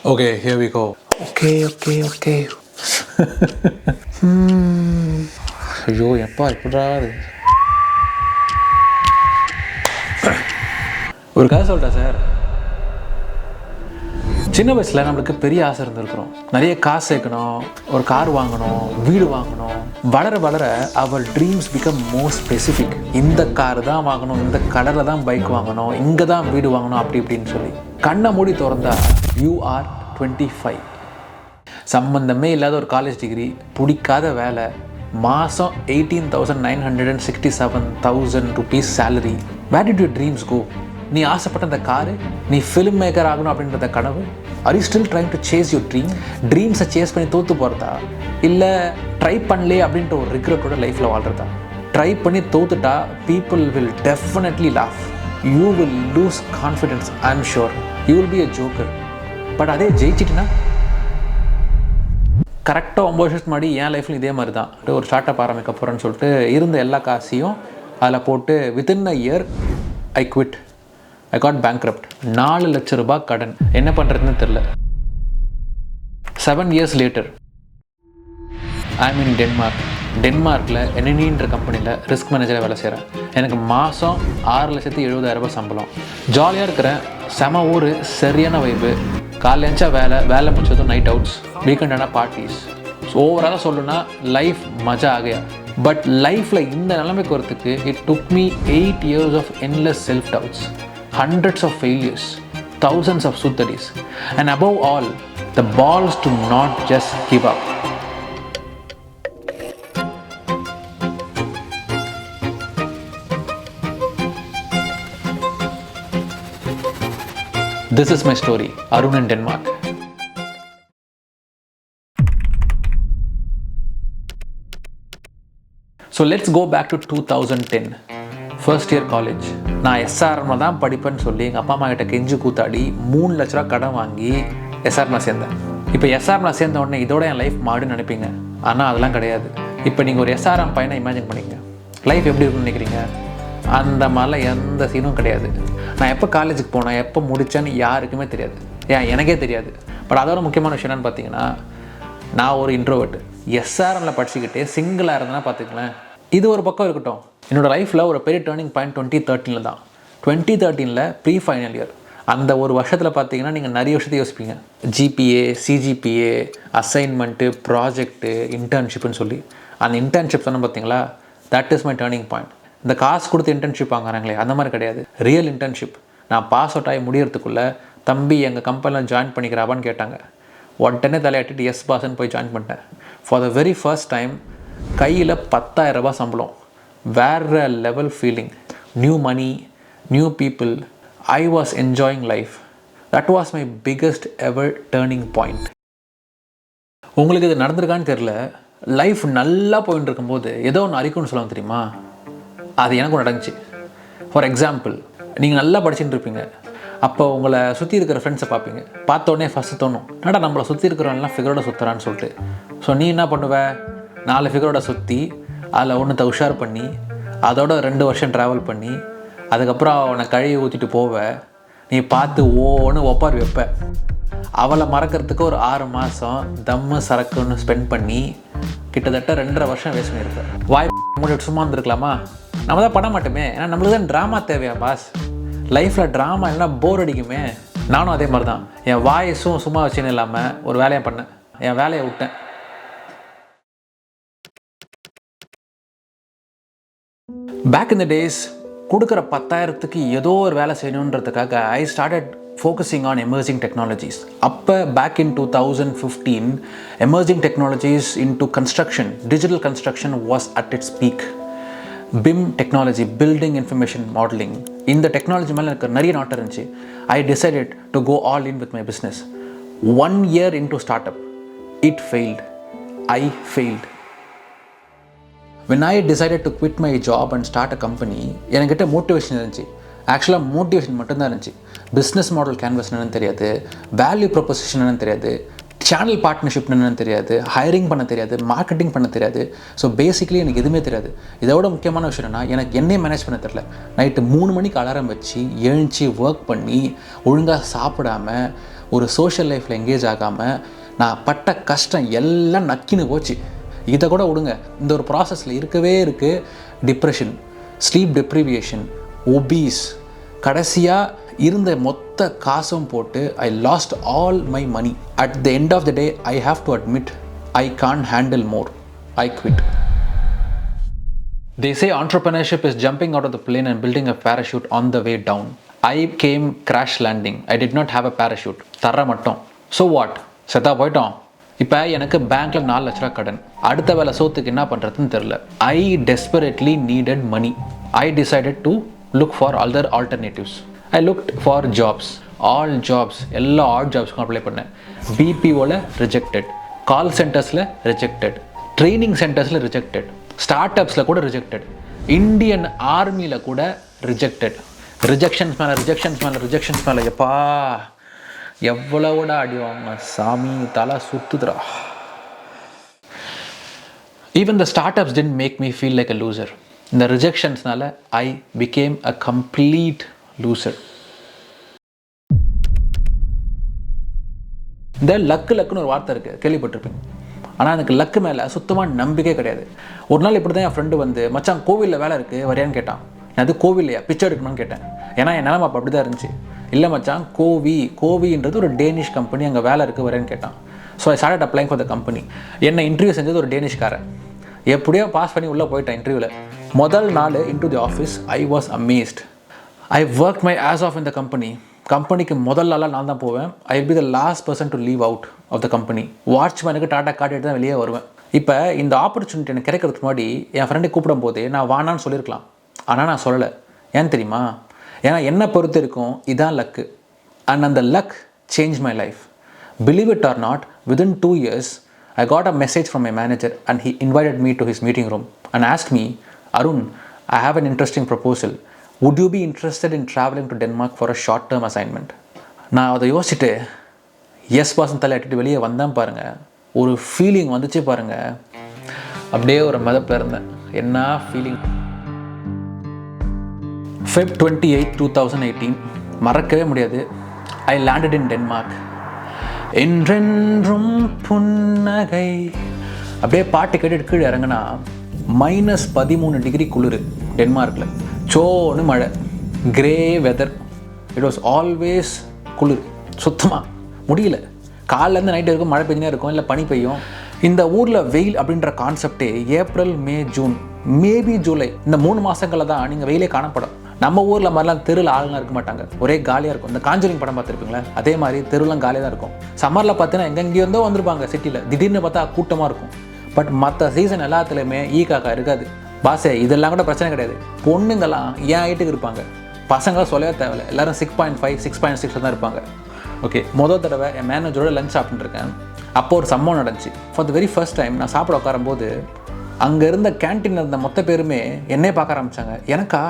Okay, here we go. Okay. ஐயோ எப்பா எப்படா ஒரு கதை சொல்லிட்டேன் சார். சின்ன வயசில் நம்மளுக்கு பெரிய ஆசை இருந்திருக்கிறோம். நிறைய காசு சேர்க்கணும், ஒரு கார் வாங்கணும், வீடு வாங்கணும். வளர வளர அவர் ட்ரீம்ஸ் பிகம் மோர் ஸ்பெசிஃபிக். இந்த கார் தான் வாங்கணும், இந்த கலரில் தான் பைக் வாங்கணும், இங்கே தான் வீடு வாங்கணும், அப்படி இப்படின்னு சொல்லி கண்ணை மூடி திறந்தா யூ ஆர் 25. சம்பந்தமே இல்லாத ஒரு காலேஜ் டிகிரி, பிடிக்காத வேலை, மாதம் 18,967,000 rupees salary. Where did your dreams go? நீ ஆசைப்பட்ட அந்த காரு, நீ ஃபிலிம் மேக்கர் ஆகணும் அப்படின்றத கனவு, are you still trying to chase your dream? ட்ரீம்ஸை சேஸ் பண்ணி தோற்று போகிறதா, இல்லை ட்ரை பண்ணலே அப்படின்ற ஒரு ரிக்ரெட்டோட லைஃப்பில் வாழ்கிறதா? ட்ரை பண்ணி தோத்துட்டா people will definitely laugh. You will lose confidence. I am sure you will be a joker. But அதே ஜெயிச்சிட்டுனா கரெக்டாக 9 வருஷத்துக்கு முன்னாடி என் லைஃப்பில் இதே மாதிரி தான். ஒரு ஸ்டார்ட் அப் ஆரம்பிக்க போகிறேன்னு சொல்லிட்டு இருந்த எல்லா காசையும் அதில் போட்டு within a year I quit. I got bankrupt. 4 லட்சம் ரூபாய் கடன். என்ன பண்ணுறதுன்னு தெரில. 7 years later ஐ மீன் இன் டென்மார்க்கில் என்என்இன்ற கம்பெனியில் ரிஸ்க் மேனேஜராக வேலை செய்கிறேன். எனக்கு மாதம் 6,70,000 சம்பளம். ஜாலியாக இருக்கிறேன். செம ஊர், சரியான வைப்பு. காலைல எழுந்தா வேலை முடிச்சதும் நைட் அவுட்ஸ், வீக்கெண்ட் ஆனால் பார்ட்டிஸ். ஸோ ஓவராலாக சொல்லணுன்னா லைஃப் மஜா ஆகையா. பட் லைஃப்பில் இந்த நிலைமைக்கு வரத்துக்கு it took me 8 years of endless self doubts, hundreds of failures, thousands of sutadis, and above all, the balls to not just give up. This is my story, Arun in Denmark. So let's go back to 2010. First year college. நான் எஸ்ஆர்எம்மில் தான் படிப்பேன்னு சொல்லி எங்கள் அப்பா அம்மா கிட்ட கெஞ்சி கூத்தாடி 3 லட்ச ரூபா கடன் வாங்கி எஸ்ஆர்எம்மில் சேர்ந்தேன். இப்போ எஸ்ஆர்எம்மில் சேர்ந்த உடனே இதோட என் லைஃப் மாடுன்னு நினைப்பீங்க. ஆனால் அதெல்லாம் கிடையாது. இப்போ நீங்கள் ஒரு எஸ்ஆர்எம் பையனை இமேஜின் பண்ணிங்க. லைஃப் எப்படி இருக்குன்னு நினைக்கிறீங்க? அந்த மாதிரிலாம் எந்த சீனும் கிடையாது. நான் எப்போ காலேஜுக்கு போனேன், எப்போ முடித்தேன்னு யாருக்குமே தெரியாது. எனக்கே தெரியாது. பட் அதோட முக்கியமான விஷயம் என்னென்னு பார்த்தீங்கன்னா, நான் ஒரு இன்ட்ரோவர்ட். எஸ்ஆர்எம்மில் படிச்சுக்கிட்டே சிங்கிளாக இருந்தேன்னா பார்த்துக்கலாம். இது ஒரு பக்கம் இருக்கட்டும். என்னோடய லைஃப்பில் ஒரு பெரிய டேர்னிங் பாயிண்ட் 2013 தான். 2013 ப்ரீ ஃபைனல் இயர். அந்த ஒரு வருஷத்தில் பார்த்தீங்கன்னா நீங்கள் நிறைய விஷயத்தை யோசிப்பீங்க. ஜிபிஏ, சிஜிபிஏ, அசைன்மெண்ட்டு, ப்ராஜெக்ட்டு, இன்டர்ன்ஷிப்னு சொல்லி. அந்த இன்டர்ன்ஷிப் சொன்ன பார்த்தீங்களா, that is my turning point. இந்த காசு கொடுத்து இன்டர்ன்ஷிப் வாங்குறாங்களே, அந்த மாதிரி கிடையாது. Real internship. நான் பாஸ் அவுட் ஆகி முடியறதுக்குள்ளே தம்பி எங்கள் கம்பெனியில் ஜாயின் பண்ணிக்கிறாப்பான்னு கேட்டாங்க. உடனே தலையாட்டிட்டு எஸ் பாஸ்ன்னு போய் ஜாயின் பண்ணிட்டேன். For the very first time கையில் 10,000 ரூபாய் சம்பளம். வேறு level feeling. New money, new people. I was enjoying life. That was my biggest ever turning point. உங்களுக்கு இது நடந்திருக்கான்னு தெரில. லைஃப் நல்லா போயின்னு இருக்கும்போது ஏதோ ஒன்று அறிக்கும்னு சொல்லுவாங்க தெரியுமா? அது எனக்கும் நடந்துச்சு. ஃபார் எக்ஸாம்பிள், நீங்கள் நல்லா படிச்சுட்டு இருப்பீங்க. அப்போ உங்களை சுற்றி இருக்கிற ஃப்ரெண்ட்ஸை பார்ப்பீங்க. பார்த்தோன்னே ஃபஸ்ட்டு தோணும், என்னடா நம்மளை சுற்றி இருக்கிறவங்கலாம் ஃபிகரோட சுற்றுறான்னு சொல்லிட்டு. ஸோ நீ என்ன பண்ணுவ? 4 ஃபிகரோட சுற்றி அதில் ஒன்று உஷார் பண்ணி அதோட 2 வருஷம் ட்ராவல் பண்ணி அதுக்கப்புறம் அவனை கழுவி ஊற்றிட்டு போவ. நீ பார்த்து ஓன்னு ஒப்பார் வைப்ப. அவளை மறக்கிறதுக்கு ஒரு 6 மாதம் தம்மு சரக்குன்னு ஸ்பெண்ட் பண்ணி கிட்டத்தட்ட 2.5 வருஷம் வேஸ்ட் பண்ணியிருப்பேன். வாய் மூடிட்டு சும்மா இருந்துருக்கலாமா? நம்ம தான் பண்ண மாட்டோமே. ஏன்னா நம்மளுக்கு தான் ட்ராமா தேவையா பாஸ்? லைஃப்பில் ட்ராமா இல்லைனா போர் அடிக்குமே. நானும் அதே மாதிரி தான். என் வாய்ஸும் சும்மா வச்சுன்னு இல்லாமல் ஒரு வேலையை பண்ணேன். என் வேலையை விட்டேன். பேக் இன் த டேஸ் கொடுக்குற 10,000க்கு ஏதோ ஒரு வேலை செய்யணுன்றதுக்காக I started focusing on emerging technologies. அப்போ back in 2015 emerging technologies into construction, digital construction was at its peak. BIM technology, building information modeling, இந்த டெக்னாலஜி மேலே எனக்கு நிறைய நாட்டம் இருந்துச்சு. I decided to go all in with my business. 1 year into startup, it failed. I failed. When I decided to quit my job and start a company, என்கிட்ட motivation இருந்துச்சு. ஆக்சுவலாக motivation மட்டும்தான் இருந்துச்சு. பிஸ்னஸ் மாடல் கேன்வஸ் என்னன்னு தெரியாது, value proposition என்னன்னு தெரியாது, channel partnership என்னன்னு தெரியாது, ஹையரிங் பண்ண தெரியாது, மார்க்கெட்டிங் பண்ண தெரியாது. ஸோ பேசிக்கலி எனக்கு எதுவுமே தெரியாது. இதோட முக்கியமான விஷயம் என்னென்னா, எனக்கு என்னையே மேனேஜ் பண்ண தெரில. நைட்டு 3 மணிக்கு அலாரம் வச்சு எழுந்துச்சி ஒர்க் பண்ணி ஒழுங்காக சாப்பிடாமல் ஒரு சோஷியல் லைஃப்பில் எங்கேஜ் ஆகாமல் நான் பட்ட கஷ்டம் எல்லாம் நக்கின்னு போச்சு. இதை கூட விடுங்க, இந்த ஒரு ப்ராசஸில் இருக்கவே இருக்குது டிப்ரெஷன், ஸ்லீப் டெப்ரிவியேஷன், ஒபீஸ், கடைசியாக இருந்த மொத்த காசும் போட்டு I lost all my money. At the end of the day I have to admit I can't handle more. I quit. They say entrepreneurship is jumping out of the plane and building a parachute on the way down. I came crash landing. I did not have a parachute. தர மட்டும். So what? செத்தா போயிட்டோம். இப்போ எனக்கு பேங்க்கில் 4 லட்ச ரூபா கடன். அடுத்த வேலை சோத்துக்கு என்ன பண்ணுறதுன்னு தெரில. I desperately needed money. I decided to look for other alternatives. I looked for jobs. All jobs. எல்லா ஆல் ஜாப்ஸ்க்கும் அப்ளை பண்ணேன். BPOவில் ரிஜெக்டட், கால் சென்டர்ஸில் ரிஜெக்டட், ட்ரைனிங் சென்டர்ஸில் ரிஜெக்டட், ஸ்டார்ட் அப்ஸில் கூட ரிஜெக்டட், இந்தியன் ஆர்மியில் கூட ரிஜெக்டட். ரிஜெக்ஷன்ஸ் மேலே எப்பா எவ்வளோட அடிவாங்க சாமி, தலை சுத்துதுரா. Even the startups didn't make me feel like a loser. இந்த ரிஜெக்ஷன்ஸ்னால ஐ became a complete loser. இந்த லக்குன்னு ஒரு வார்த்தை இருக்குது, கேள்விப்பட்டிருப்பீங்க. ஆனால் எனக்கு லக்கு மேலே சுத்தமாக நம்பிக்கை கிடையாது. ஒரு நாள் இப்படி தான் என் ஃப்ரெண்டு வந்து, மச்சான் கோவிலில் வேலை இருக்குது வரையான்னு கேட்டான். நான் அது கோவில்லையா பிச்சை எடுக்கணும்னு கேட்டேன். ஏன்னா என் நிலமை அப்போ அப்படி தான் இருந்துச்சு. இல்லை மச்சான், கோவின்றது ஒரு டேனிஷ் கம்பெனி, அங்கே வேலை இருக்குது வரேன்னு கேட்டான். So I started அப்ளைங் for the company. என்னை இன்டர்வியூ செஞ்சது ஒரு டேனிஷ்காரன். எப்படியோ பாஸ் பண்ணி உள்ளே போயிட்டேன் இன்டர்வியூவில். முதல் நாள் into the office I was amazed. I work my ass off in the company. கம்பெனிக்கு முதல் நாளாக நான் தான் போவேன். I will be the last person to leave out of the company. வாட்ச்மேனுக்கு டாட்டா காட்டிட்டு தான் வெளியே வருவேன். இப்போ இந்த ஆப்பர்ச்சுனிட்டி எனக்கு கிடைக்கிறதுக்கு முன்னாடி என் ஃப்ரெண்டை கூப்பிடும் போது நான் வானான்னு சொல்லியிருக்கலாம். ஆனால் நான் சொல்லலை. ஏன் தெரியுமா? ஏன்னா என்னை பொறுத்து இருக்கும் இதான் லக்கு. அண்ட் அந்த luck change my life. Believe it or not, within 2 years I got a message from my manager and he invited me to his meeting room and asked me, Arun, I have an interesting proposal. Would you be interested in traveling to Denmark for a short term assignment? நான் அதை யோசிச்சுட்டு S பாசன் தலையாட்டிட்டு வெளியே வந்தேன் பாருங்கள். ஒரு feeling வந்துச்சு பாருங்கள். அப்படியே ஒரு மதப்பில் இருந்தேன். என்ன ஃபீலிங். Feb 28, 2018 மறக்கவே முடியாது. ஐ லேண்டட் இன் டென்மார்க். என்றென்றும் புன்னகை அப்படியே பாட்டு கேட்டுட்டு கீழே இறங்கினா -13 டிகிரி குளிர் டென்மார்க்கில். சோன்னு மழை, grey weather. It was always குளிர். சுத்தமாக முடியல. காலைலேருந்து நைட்டு இருக்கும் மழை பெஞ்சினே இருக்கும், இல்லை பனி பெய்யும். இந்த ஊரில் வெயில் அப்படின்ற கான்செப்டே ஏப்ரல், மே, ஜூன், மேபி ஜூலை, இந்த 3 மாதங்களில் தான் நீங்கள் வெயிலே காணப்படும். நம்ம ஊரில் மாதிரிலாம் தெருவில் ஆளுலாம் இருக்க மாட்டாங்க, ஒரே காலியாக இருக்கும். இந்த காஞ்சரிங் படம் பார்த்துருப்பீங்களா, அதே மாதிரி தெருலாம் காலியாக தான் இருக்கும். சம்மரில் பார்த்தீங்கன்னா எங்கெங்கேயோ இருந்தோ வந்திருப்பாங்க சிட்டியில், திடீர்னு பார்த்தா கூட்டமாக இருக்கும். பட் மற்ற சீசன் எல்லாத்துலேயுமே காக்கா இருக்காது. பாசே இதெல்லாம் கூட பிரச்சனை கிடையாது. பொண்ணுங்கள்லாம் ஏன் ஹைட்டுக்கு இருப்பாங்க, பசங்களாம் சொல்லவே தேவையில்லை. எல்லோரும் 6.5, 6.6 தான் இருப்பாங்க. ஓகே, மொதல் தடவை என் மேனேஜரோட லஞ்ச் சாப்பிட்டுருக்கேன். அப்போ ஒரு சம்பவம் நடந்துச்சு. For the very first time நான் சாப்பிட உட்காரும்போது அங்கே இருந்த கேன்டீனில் இருந்த மொத்த பேருமே என்னையே பார்க்க ஆரம்பித்தாங்க. எனக்கா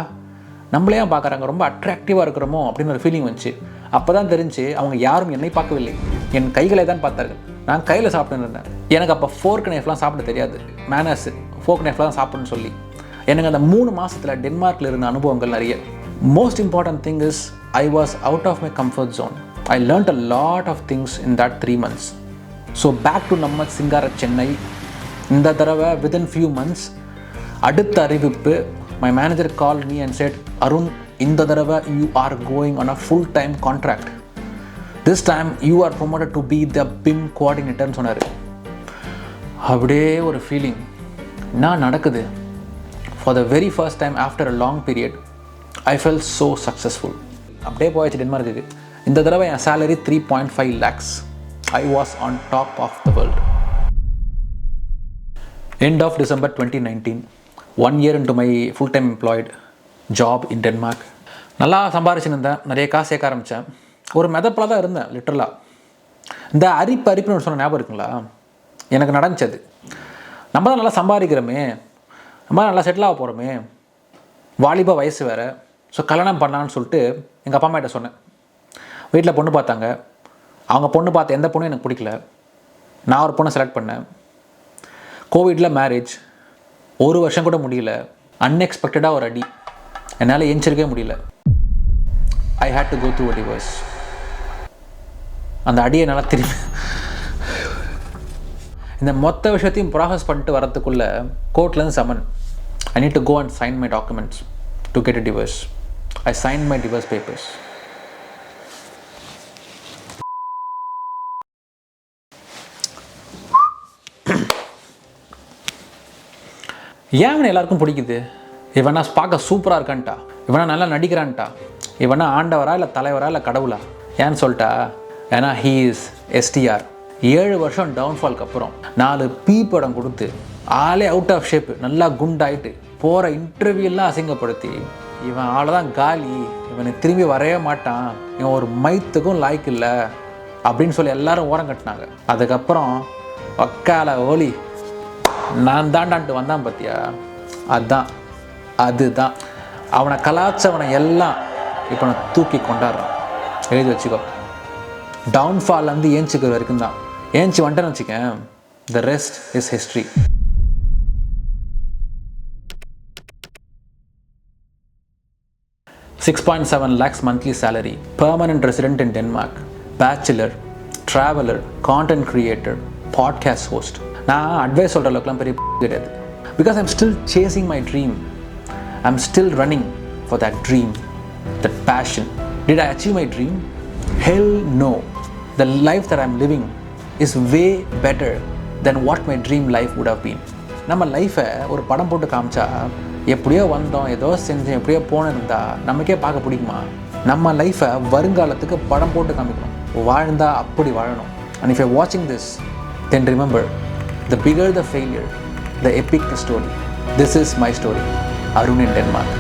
நம்மளையே பார்க்குறாங்க, ரொம்ப அட்ராக்டிவாக இருக்கிறோமோ அப்படின்னு ஒரு ஃபீலிங் வந்துச்சு. அப்போ தான் தெரிஞ்சு அவங்க யாரும் என்னை பார்க்கவில்லை, என் கைகளை தான் பார்த்தார்கள். நான் கையில் சாப்பிட்டுன்னு இருந்தேன். எனக்கு அப்போ ஃபோர்க் நைஃப்லாம் சாப்பிட தெரியாது. மேனர்ஸ் ஃபோர்க் நைஃப்லாம் சாப்பிட்ணுன்னு சொல்லி எனக்கு அந்த 3 மாதத்தில் டென்மார்க்கில் இருந்த அனுபவங்கள் நிறைய. Most important thing is I was out of my comfort zone. I learned a lot of things in that 3 months. So back to நம்ம சிங்கார சென்னை. இந்த தடவை வித்தின் ஃபியூ மந்த்ஸ் அடுத்த அறிவிப்பு. My manager call me and said, Arun, இந்த தடவை you are going on a full time contract. This time you are promoted to be the BIM கோஆர்டினேட்டர்னு சொன்னார். அப்படியே ஒரு ஃபீலிங், என்ன நடக்குது? For the very first time after a long period I fell so successful. அப்படியே போயிடுச்சு டென்மார்க்குக்கு. இந்த தடவை என் salary 3.5 lakhs. I was on top of the world. End of December 2019, 1 year into my full-time employed job in Denmark. நல்லா சம்பாரிச்சுன்னு இருந்தேன், நிறைய காசு சேர்க்க ஆரம்பித்தேன். ஒரு மெதப்பில் தான் இருந்தேன் லிட்டரலாக. இந்த அரிப்புன்னு சொன்ன ஞாபகம் இருக்குங்களா? எனக்கு நடந்துச்சது. நம்ம தான் நல்லா சம்பாதிக்கிறோமே, நம்ம தான் நல்லா செட்டில் ஆக போகிறோமே, வாலிப வயசு வேறு, ஸோ கல்யாணம் பண்ணலான்னு சொல்லிட்டு எங்கள் அப்பா அம்மாட்ட சொன்னேன். வீட்டில் பொண்ணு பார்த்தாங்க. அவங்க பொண்ணு பார்த்த எந்த பொண்ணும் எனக்கு பிடிக்கல. நான் ஒரு பொண்ணை செலக்ட் பண்ணேன். கோவிடில் மேரேஜ், 1 வருஷம் கூட முடியல. அன்எக்ஸ்பெக்டடாக ஒரு அடி, என்னால் எந்திரிக்கவே முடியல. I hate to go through a divorce. அந்த அடியை நல்லா திரும்பி இந்த மொத்த விஷயத்தையும் ப்ராசஸ் பண்ணிட்டு வரத்துக்குள்ளே கோர்ட்லேருந்து சமன். I need to go and sign my documents to get a divorce. I signed my divorce papers. ஏன் அவனை எல்லாருக்கும் பிடிக்குது? இவனா பார்க்க சூப்பராக இருக்கான்ட்டா, இவனா நல்லா நடிக்கிறான்ட்டா, இவனா ஆண்டவரா இல்லை தலைவரா இல்லை கடவுளா? ஏன்னு சொல்லிட்டா, ஏன்னா ஹீ இஸ் எஸ்டிஆர். 7 வருஷம் டவுன்ஃபால்க்கு அப்புறம் 4 பீ படம் கொடுத்து ஆளே அவுட் ஆஃப் ஷேப்பு, நல்லா குண்டாயிட்டு போகிற இன்டர்வியூலாம் அசிங்கப்படுத்தி இவன் ஆளதான் காலி, இவனை திரும்பி வரவே மாட்டான், இவன் ஒரு மைத்துக்கும் லாய்க்கு இல்லை அப்படின்னு சொல்லி எல்லாரும் ஓரம் கட்டினாங்க. அதுக்கப்புறம் வக்கால ஓலி நான் தாண்டான்ட்டு வந்தான் பார்த்தியா, அதுதான் அவனை கலாச்சவனை எல்லாம் இப்போ நான் தூக்கி கொண்டாடுறான். எழுதி வச்சுக்கோ, டவுன்ஃபால்லேருந்து ஏஞ்சிக்கிற வரைக்கும் தான். ஏஞ்சி வந்துட்டேன்னு வச்சுக்கேன், the rest is history. $6.7 lakhs monthly salary, permanent resident in Denmark, bachelor, traveler, content creator, podcast host. நான் அட்வைஸ் சொல்கிற அளவுக்குலாம் பெரிய கிடையாது. Because I'm still chasing my dream. I'm still running for that dream, that passion. Did I achieve my dream? Hell no. The life that I'm living is way better than what my dream life would have been. நம்ம லைஃப்பை ஒரு படம் போட்டு காமிச்சா எப்படியோ வந்தோம், ஏதோ செஞ்சோம், எப்படியோ போனிருந்தா நமக்கே பார்க்க பிடிக்குமா? நம்ம லைஃப்பை வருங்காலத்துக்கு படம் போட்டு காமிக்கணும், வாழ்ந்தா அப்படி வாழணும். And if you're watching this, then remember, the bigger the failure, the epic the story. This is my story, Arun in Denmark.